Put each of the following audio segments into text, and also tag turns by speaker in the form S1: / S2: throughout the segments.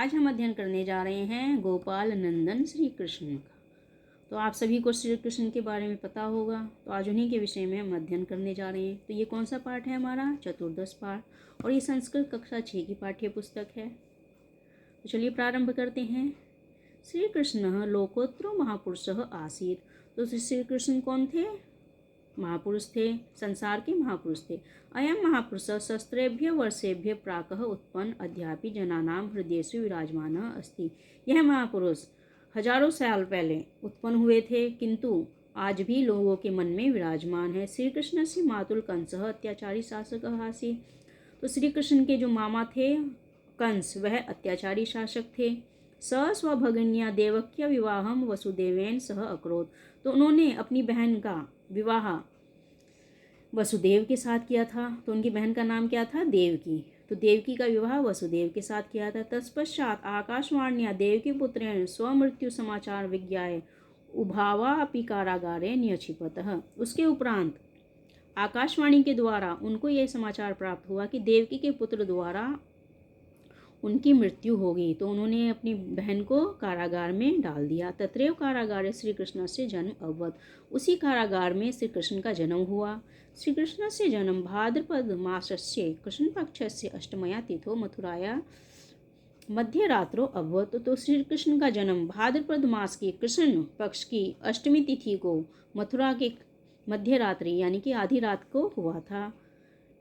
S1: आज हम अध्ययन करने जा रहे हैं गोपाल नंदन श्री कृष्ण का। तो आप सभी को श्री कृष्ण के बारे में पता होगा, तो आज उन्हीं के विषय में हम अध्ययन करने जा रहे हैं। तो ये कौन सा पाठ है हमारा? चतुर्दश पाठ, और ये संस्कृत कक्षा 6 की पाठ्य पुस्तक है। तो चलिए प्रारंभ करते हैं। श्री कृष्ण लोकोत्तरो महापुरुषः आसीत्। तो श्री कृष्ण कौन थे? महापुरुष थे, संसार के महापुरुष थे। अयम महापुरुष सहस्रेभ्य वर्षेभ्य प्राकः उत्पन्न अद्यापि जनानां हृदयेषु विराजमानः अस्ति। यह महापुरुष हजारों साल पहले उत्पन्न हुए थे, किंतु आज भी लोगों के मन में विराजमान है। श्री कृष्ण से मातुल कंसः अत्याचारी शासकः आसीत्। तो श्री कृष्ण के जो मामा थे कंस, वह अत्याचारी शासक थे। स स्वभगिन्या देवक्या विवाहम वसुदेवेन सह अकरोत्। तो उन्होंने अपनी बहन का विवाह वसुदेव के साथ किया था। तो उनकी बहन का नाम क्या था? देवकी। तो देवकी का विवाह वसुदेव के साथ किया था। तत्पश्चात आकाशवाण्या देवकी पुत्रेण स्वमृत्यु समाचार विज्ञाय उभावा अपि कारागारे न्यक्षिपतः। उसके उपरांत आकाशवाणी के द्वारा उनको यह समाचार प्राप्त हुआ कि देवकी के पुत्र द्वारा उनकी मृत्यु होगी। तो उन्होंने अपनी बहन को कारागार में डाल दिया। तत्रैव कारागारे श्री कृष्ण से जन्म अभवत्। उसी कारागार में श्री कृष्ण का जन्म हुआ। श्री कृष्ण से जन्म भाद्रपद मासस्य कृष्ण पक्षस्य अष्टमया तिथो मथुराया मध्यरात्रो अभवत्। तो श्री कृष्ण का जन्म भाद्रपद मास की कृष्ण पक्ष की अष्टमी तिथि को मथुरा के मध्यरात्रि यानी कि आधी रात को हुआ था।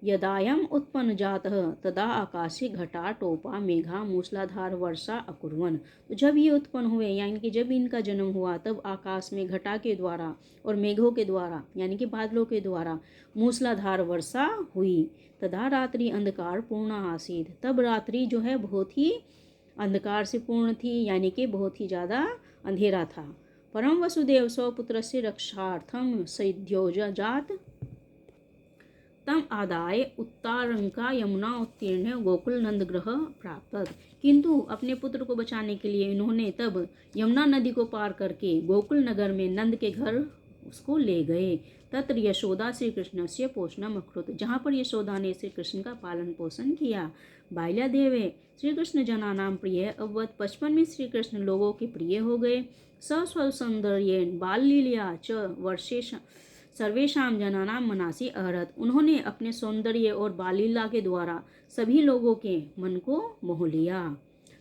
S1: यदायम उत्पन्न जातः तदा आकाशे घटा टोपा मेघा मूसलाधार वर्षा अकुर्वन्। तो जब ये उत्पन्न हुए यानी कि जब इनका जन्म हुआ, तब आकाश में घटा के द्वारा और मेघों के द्वारा यानी कि बादलों के द्वारा मूसलाधार वर्षा हुई। तदा रात्रि अंधकार पूर्ण आसीत्। तब रात्रि जो है बहुत ही अंधकार से पूर्ण थी, यानी कि बहुत ही ज़्यादा अंधेरा था। परम वसुदेव स्वपुत्रस्य रक्षार्थम सद्योजात तम आदाय उत्तारंका यमुना उत्तीर्ण गोकुल नंद ग्रह प्राप्त। किंतु अपने पुत्र को बचाने के लिए इन्होंने तब यमुना नदी को पार करके गोकुल नगर में नंद के घर उसको ले गए। तत्र यशोदा श्री कृष्ण से पोषणम अकृत। जहाँ पर यशोदा ने श्री कृष्ण का पालन पोषण किया। बाल्यादेवे श्री कृष्ण जनानां प्रिय अभवत्। बचपन में श्री कृष्ण लोगों के प्रिय हो गए। सस्वसौंदर्येण बाल लीला च वर्षेश सर्वेशाम जनानां मनासी अहरत। उन्होंने अपने सौंदर्य और बालीला के द्वारा सभी लोगों के मन को मोह लिया।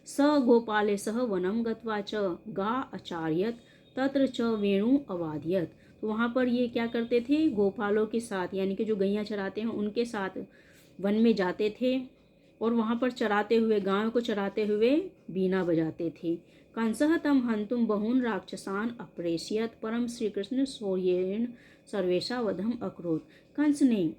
S1: स गोपाले सह वनम गत्वा च गा आचार्यत तत्र च वेणु अवादयत। तो वहाँ पर ये क्या करते थे? गोपालों के साथ यानी कि जो गैया चराते हैं उनके साथ वन में जाते थे और वहाँ पर चराते हुए, गांव को चराते हुए बीना बजाते थे। कंसः तम हंतुम बहून राक्षसान् अप्रेषयत परम श्री कृष्ण शौर्येण सर्वेशा वधम अकरोत्। कंस ने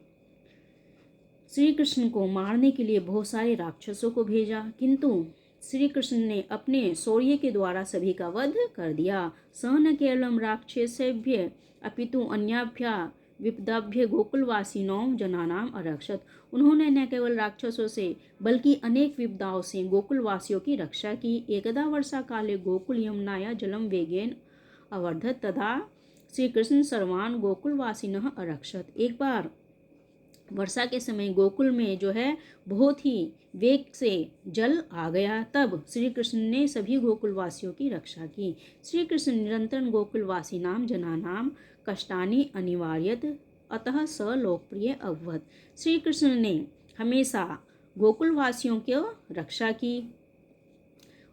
S1: श्री कृष्ण को मारने के लिए बहुत सारे राक्षसों को भेजा, किंतु श्री कृष्ण ने अपने शौर्य के द्वारा सभी का वध कर दिया। स न केवलम राक्षसेभ्य अपितु अन्याभ्या विपदाभ्य गोकुलवासिनों जनानाम अरक्षत। उन्होंने न केवल राक्षसों से बल्कि अनेक विपदाओं से गोकुलवासियों की रक्षा की। एकदा वर्षा काले गोकुल यमुनाया जलम वेगेन अवर्धत तथा श्री कृष्ण सर्वान गोकुलवासिनः अरक्षत। एक बार वर्षा के समय गोकुल में जो है बहुत ही वेग से जल आ गया। तब श्री कृष्ण ने सभी गोकुलवासियों की रक्षा की। श्री कृष्ण निरंतर गोकुलवासी नाम जनानाम कष्टानि अनिवार्यत अतः स लोकप्रिय अभवत्। श्री कृष्ण ने हमेशा गोकुलवासियों की रक्षा की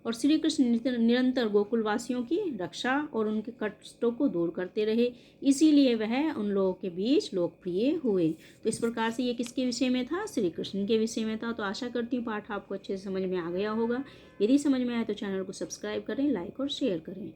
S1: और श्री कृष्ण निरंतर गोकुलवासियों की रक्षा और उनके कष्टों को दूर करते रहे, इसीलिए वह उन लोगों के बीच लोकप्रिय हुए। तो इस प्रकार से ये किसके विषय में था? श्री कृष्ण के विषय में था। तो आशा करती हूँ पाठ आपको अच्छे से समझ में आ गया होगा। यदि समझ में आए तो चैनल को सब्सक्राइब करें, लाइक और शेयर करें।